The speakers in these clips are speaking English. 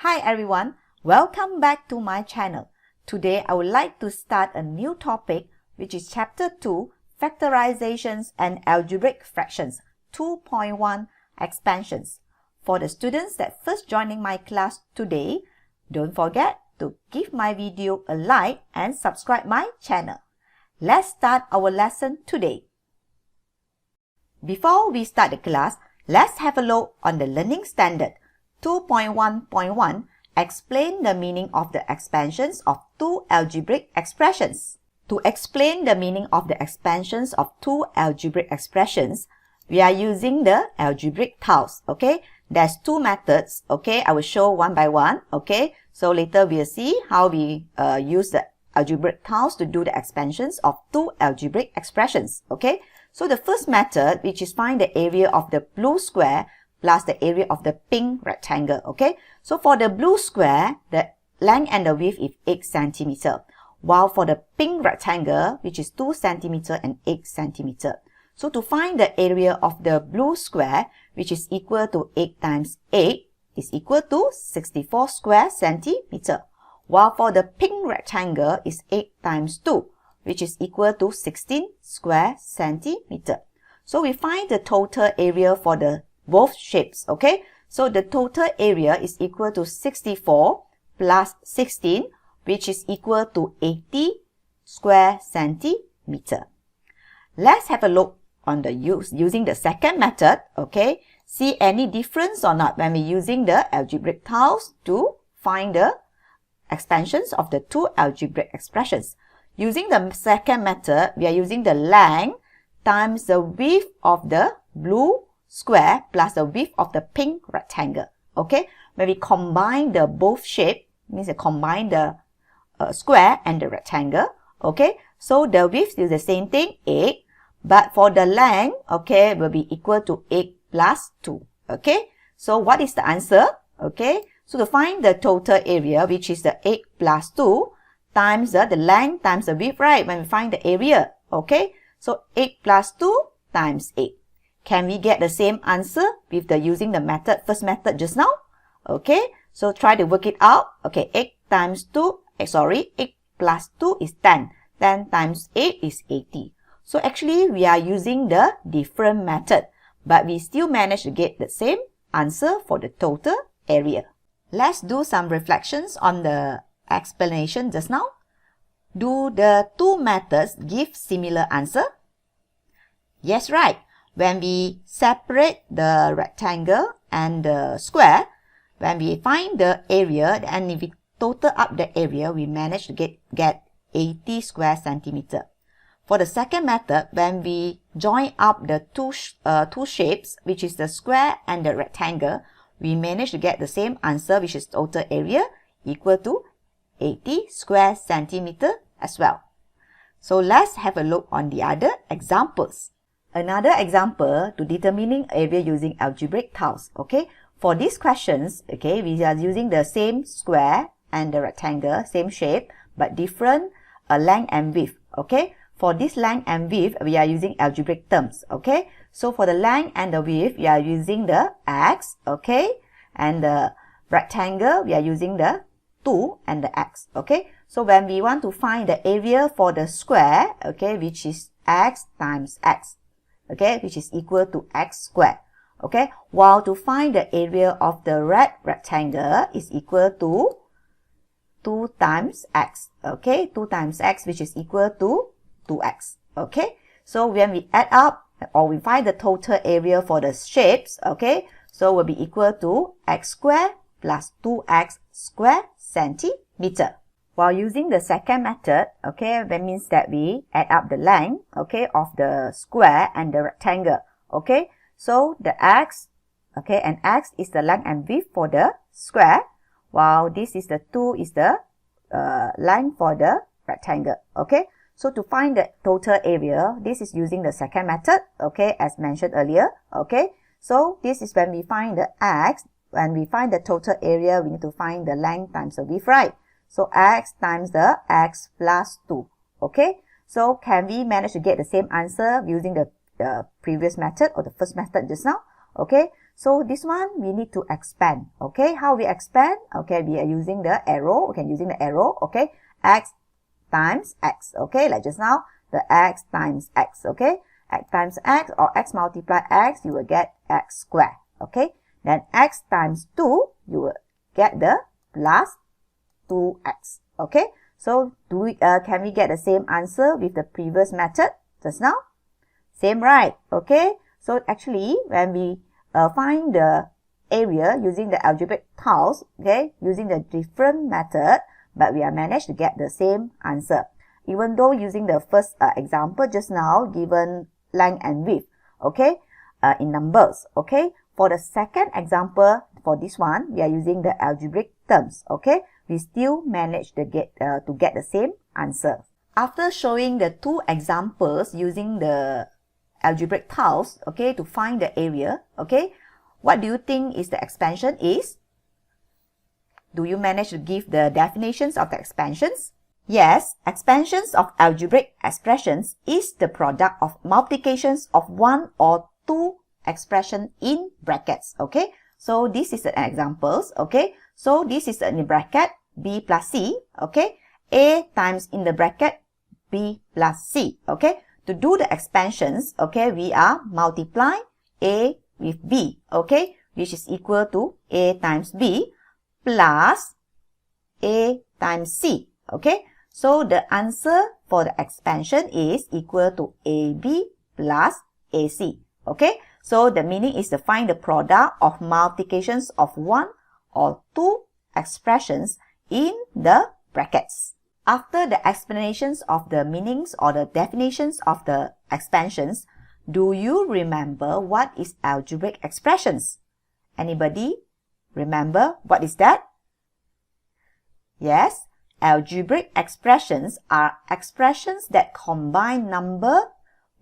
Hi everyone, welcome back to my channel. Today I would like to start a new topic which is Chapter 2, Factorizations and Algebraic Fractions, 2.1 Expansions. For the students that first joining my class today, don't forget to give my video a like and subscribe my channel. Let's start our lesson today. Before we start the class, let's have a look on the learning standard. 2.1.1 Explain the meaning of the expansions of two algebraic expressions. To explain the meaning of the expansions of two algebraic expressions, we are using the algebraic tiles. Okay, there's two methods. Okay, I will show one by one. Okay, so later we'll see how we use the algebraic tiles to do the expansions of two algebraic expressions. Okay, so the first method, which is find the area of the blue square plus the area of the pink rectangle. Okay, so for the blue square, the length and the width is 8 cm, while for the pink rectangle, which is 2 cm and 8 cm. So to find the area of the blue square, which is equal to 8 times 8, is equal to 64 square centimeter, while for the pink rectangle is 8 times 2, which is equal to 16 square centimeter. So we find the total area for the both shapes. Okay, so the total area is equal to 64 plus 16, which is equal to 80 square centimeter. Let's have a look on the using the second method. Okay, see any difference or not when we're using the algebraic tiles to find the expansions of the two algebraic expressions. Using the second method, we are using the length times the width of the blue square plus the width of the pink rectangle. Okay, when we combine the both shape, means we combine the square and the rectangle. Okay, so the width is the same thing, 8, but for the length, okay, will be equal to 8 plus 2. Okay, so what is the answer? Okay, so to find the total area, which is the 8 plus 2 times the length times the width, right? When we find the area, okay, so 8 plus 2 times 8. Can we get the same answer with the using the method, first method just now? Okay, so try to work it out. Okay, 8 times 2, 8 plus 2 is 10. 10 times 8 is 80. So actually, we are using the different method, but we still manage to get the same answer for the total area. Let's do some reflections on the explanation just now. Do the two methods give similar answer? Yes, right. When we separate the rectangle and the square, when we find the area and if we total up the area, we manage to get 80 square centimeter. For the second method, when we join up the two shapes, which is the square and the rectangle, we manage to get the same answer, which is total area equal to 80 square centimeter as well. So let's have a look on the other examples. Another example to determining area using algebraic tiles. Okay, for these questions, okay, we are using the same square and the rectangle, same shape, but different length and width. Okay, for this length and width, we are using algebraic terms. Okay, so for the length and the width, we are using the x. Okay, and the rectangle, we are using the 2 and the x. Okay, so when we want to find the area for the square, okay, which is x times x, okay, which is equal to x squared. Okay, while to find the area of the red rectangle is equal to 2 times x. Okay, 2 times x, which is equal to 2x. Okay, so when we add up or we find the total area for the shapes, okay, so will be equal to x squared plus 2x squared centimeter. While using the second method, okay, that means that we add up the length, okay, of the square and the rectangle. Okay, so the x, okay, and x is the length and width for the square, while this is the 2 is the length for the rectangle. Okay, so to find the total area, this is using the second method, okay, as mentioned earlier. Okay, so this is when we find the x, when we find the total area, we need to find the length times the width, right? So x times the x plus 2. Okay, so can we manage to get the same answer using the previous method or the first method just now? Okay, So this one we need to expand. Okay, how we expand? Okay, we are using the arrow. Okay, using the arrow. Okay, x times x. Okay, like just now, the x times x. Okay, x times x or x multiply x, you will get x squared. Okay, then x times 2, you will get the plus 2x. Okay, so can we get the same answer with the previous method just now? Same, right? Okay, so actually when we find the area using the algebraic tiles, okay, using the different method, but we have managed to get the same answer. Even though using the first example just now, given length and width, okay, in numbers, okay. For the second example, for this one, we are using the algebraic terms, okay. We still managed to get the same answer. After showing the two examples using the algebraic tiles, okay, to find the area, okay, what do you think is the expansion is? Do you manage to give the definitions of the expansions? Yes, expansions of algebraic expressions is the product of multiplications of one or two expression in brackets. Okay, so this is an examples. Okay, so this is in the bracket b plus c. Okay, a times in the bracket b plus c. Okay, to do the expansions, okay, we are multiply a with b. Okay, which is equal to a times b plus a times c. Okay, so the answer for the expansion is equal to ab plus ac. Okay, so the meaning is to find the product of multiplications of one or two expressions in the brackets. After the explanations of the meanings or the definitions of the expansions, do you remember what is algebraic expressions? Anybody remember what is that? Yes, algebraic expressions are expressions that combine number,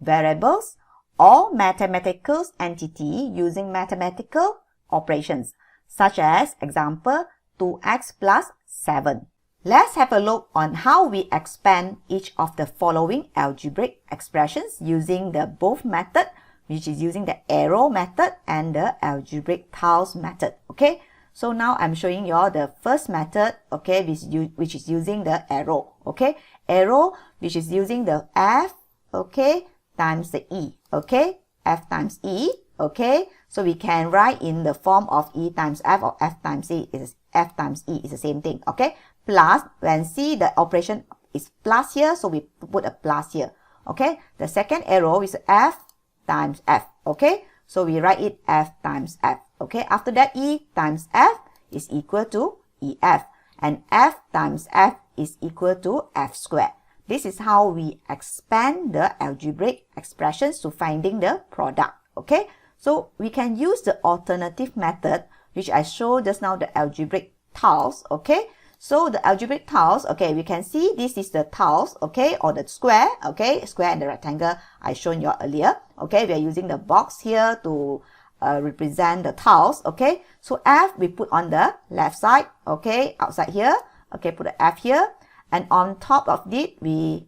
variables, or mathematical entity using mathematical operations, such as example 2x plus 7. Let's have a look on how we expand each of the following algebraic expressions using the both method, which is using the arrow method and the algebraic tiles method. Okay, so now I'm showing you all the first method, okay, which is using the arrow. Okay, arrow which is using the f, okay, times the e. Okay, f times e. Okay, so we can write in the form of e times f or f times e is f times e is the same thing. Okay, plus when see the operation is plus here, so we put a plus here. Okay, the second arrow is f times f. Okay, so we write it f times f. Okay, after that e times f is equal to ef, and f times f is equal to f squared. This is how we expand the algebraic expressions to finding the product. Okay, so we can use the alternative method which I showed just now, the algebraic tiles. Okay, so the algebraic tiles, okay, we can see this is the tiles, okay, or the square, okay, square and the rectangle I shown you earlier. Okay, we are using the box here to represent the tiles. Okay, so f we put on the left side, okay, outside here. Okay, put the f here, and on top of it we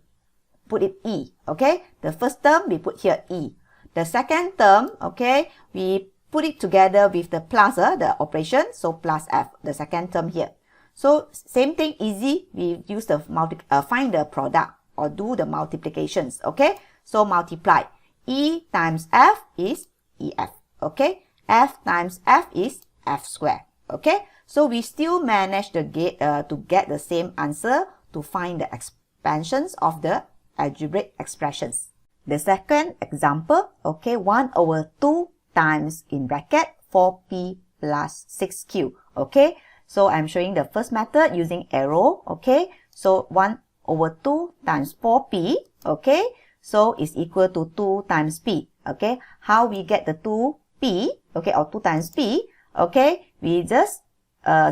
put it e. Okay, the first term we put here e. The second term, okay, we put it together with the plus, the operation, so plus f, the second term here. So same thing, easy, we use the find the product or do the multiplications. Okay, so multiply e times f is ef. Okay, f times f is f squared. Okay, so we still manage to get the same answer to find the expansions of the algebraic expressions. The second example, okay, 1 over 2 times in bracket 4p plus 6q. Okay, so I'm showing the first method using arrow. Okay, so 1 over 2 times 4p. Okay, so is equal to 2 times p. Okay, how we get the 2p, okay, or 2 times p? Okay, we just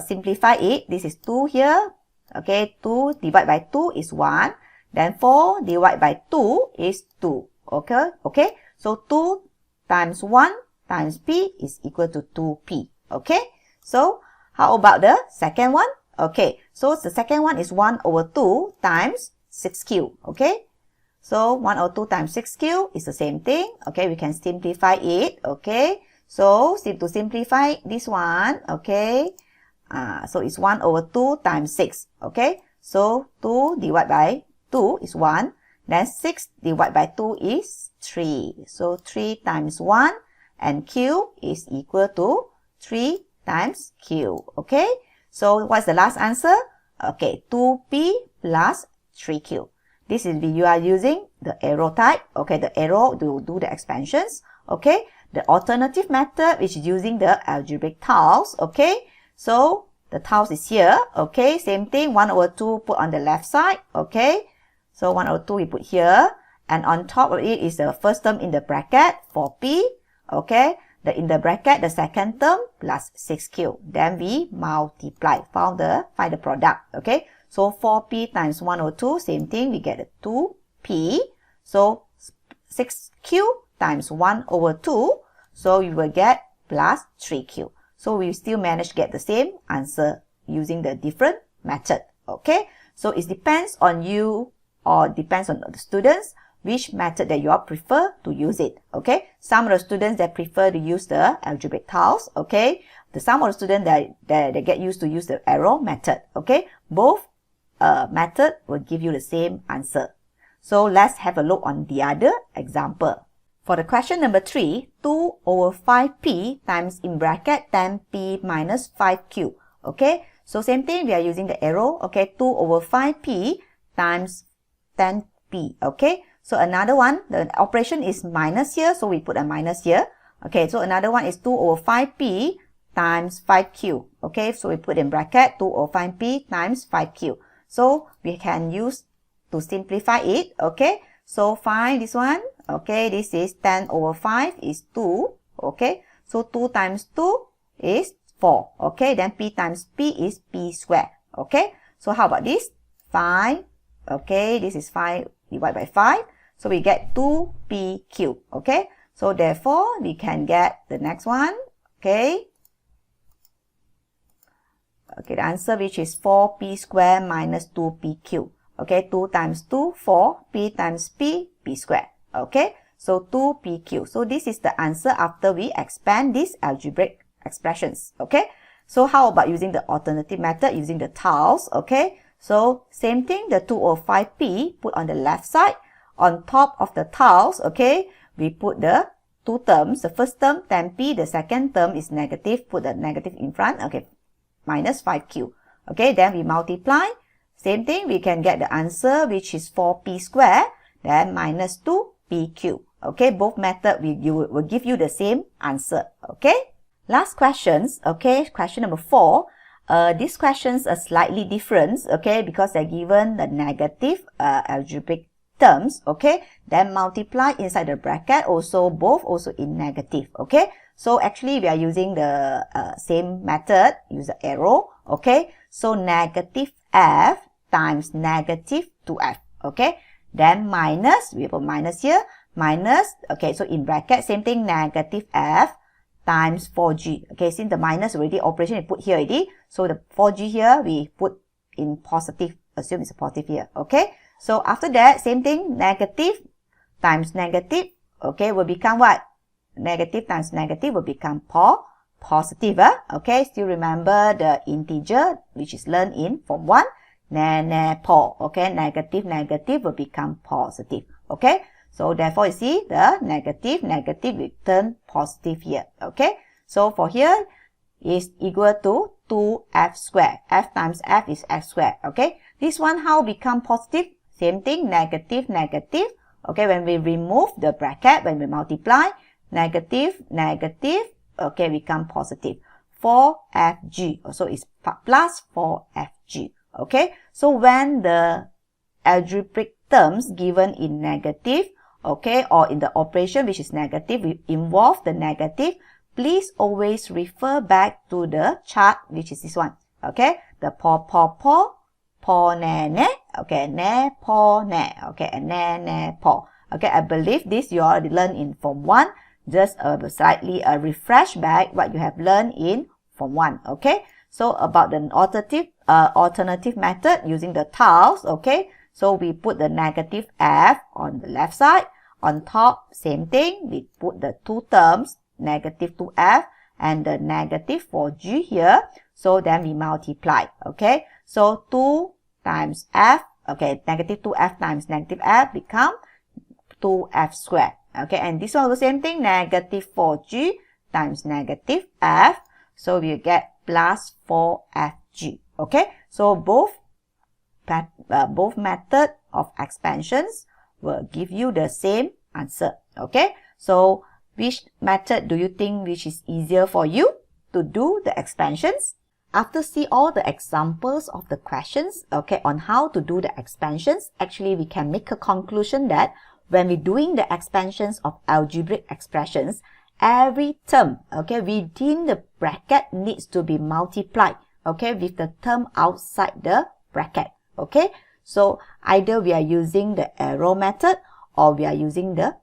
simplify it. This is 2 here. Okay, 2 divided by 2 is 1. Then 4 divided by 2 is 2. Okay, okay. So 2 times 1 times p is equal to 2p. Okay, so how about the second one? Okay, so the second one is 1 over 2 times 6q. Okay, so 1 over 2 times 6q is the same thing. Okay, we can simplify it. Okay, So to simplify this one, okay, so it's 1 over 2 times 6, okay. So 2 divided by 2 is 1. Then 6 divided by 2 is 3. So 3 times 1 and Q is equal to 3 times Q, okay. So what's the last answer? Okay, 2P plus 3Q. This is you are using the arrow type, okay, the arrow to do the expansions, okay. The alternative method is using the algebraic tiles, okay. So the tiles is here, okay, same thing, 1 over 2 put on the left side, okay. So 1 over 2 we put here, and on top of it is the first term in the bracket, 4P, okay. In the bracket, the second term plus 6Q. Then we multiply, find the product, okay. So 4P times 1 over 2, same thing, we get a 2P. So 6Q times 1 over 2, so you will get plus 3Q. So we still manage to get the same answer using the different method, okay. So it depends on you or depends on the students which method that you all prefer to use it, okay. Some of the students that prefer to use the algebraic tiles, okay. Some of the students that get used to use the arrow method, okay. Both method will give you the same answer. So let's have a look on the other example. For the question number 3, 2 over 5P times in bracket 10P minus 5Q, okay. So same thing, we are using the arrow, okay. 2 over 5P times 10P, okay. So another one, the operation is minus here, so we put a minus here. Okay, so another one is 2 over 5P times 5Q. Okay, so we put in bracket 2 over 5P times 5Q. So we can use to simplify it. Okay, so find this one. Okay, this is 10 over 5 is 2. Okay, so 2 times 2 is 4. Okay, then P times P is P squared. Okay, so how about this? 5. Okay, this is 5 divided by 5. So we get 2PQ. Okay, so therefore we can get the next one. Okay, okay, the answer which is 4P squared minus 2PQ. Okay, 2 times 2, 4. P times P, P squared. Okay, so 2PQ. So this is the answer after we expand these algebraic expressions. Okay, so how about using the alternative method, using the tiles? Okay, so same thing, the 2 over 5P put on the left side. On top of the tiles, okay, we put the two terms. The first term, 10P. The second term is negative. Put the negative in front. Okay, minus 5Q. Okay, then we multiply. Same thing, we can get the answer, which is 4P squared. Then minus 2PQ. Okay, both methods will give you the same answer. Okay, last questions. Okay, question number 4. These questions are slightly different. Okay, because they're given the negative algebraic terms, okay, then multiply inside the bracket, also both also in negative. Okay, so actually we are using the same method, use the arrow. Okay, so negative f times negative 2f. Okay, then minus, we put minus here, minus, okay, so in bracket, same thing, negative f times 4g. Okay, since the minus already operation we put here already, so the 4g here we put in positive, assume it's a positive here. Okay, so after that, same thing, negative times negative, okay, will become what? Negative times negative will become positive. Okay, still remember the integer, which is learned in Form 1, po. Okay, negative will become positive. Okay, so therefore you see the negative will turn positive here. Okay, so for here is equal to 2f squared. F times f is f squared. Okay, this one how become positive? Same thing, negative. Okay, when we remove the bracket, when we multiply, negative, okay, become positive. 4fg, so it's plus 4fg. Okay, so when the algebraic terms given in negative, okay, or in the operation which is negative, we involve the negative, please always refer back to the chart, which is this one. Okay, the po, ne, okay, ne, po, ne, okay, and ne, po. Okay, I believe this you already learned in Form 1. Just slightly refresh back what you have learned in Form 1. Okay, so about the alternative method using the tiles. Okay, so we put the negative f on the left side. On top, same thing, we put the two terms, negative 2f, and the negative 4g here. So then we multiply, okay? So 2 times f, okay, negative 2f times negative f become 2f squared, okay? And this one the same thing, negative 4g times negative f, so we get plus 4fg, okay? So both method of expansions will give you the same answer, okay? So which method do you think which is easier for you to do the expansions? After see all the examples of the questions, okay, on how to do the expansions, actually we can make a conclusion that when we're doing the expansions of algebraic expressions, every term, okay, within the bracket needs to be multiplied, okay, with the term outside the bracket, okay? So either we are using the arrow method or we are using the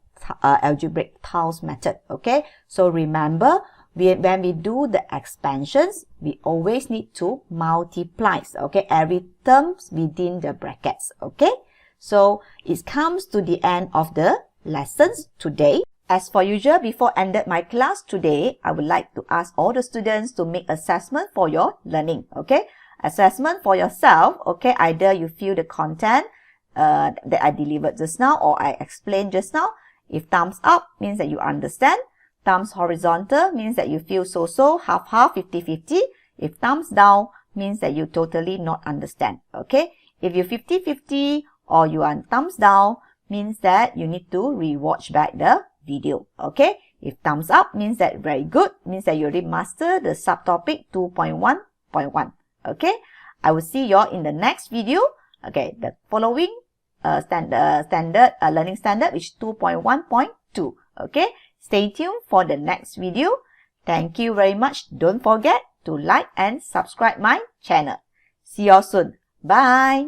algebraic tiles method, okay? So remember, when we do the expansions, we always need to multiply, okay, every term within the brackets, okay? So it comes to the end of the lessons today. As for usual, before ended my class today, I would like to ask all the students to make assessment for your learning, okay? Assessment for yourself, okay, either you feel the content that I delivered just now or I explained just now. If thumbs up means that you understand. Thumbs horizontal means that you feel so-so, half-half, 50-50. If thumbs down means that you totally not understand, okay? If you 50-50 or you are thumbs down means that you need to re-watch back the video, okay? If thumbs up means that very good, means that you already mastered the subtopic 2.1.1, okay? I will see you all in the next video, okay? The following standard learning standard, which is 2.1.2, okay? Stay tuned for the next video. Thank you very much. Don't forget to like and subscribe my channel. See you all soon. Bye.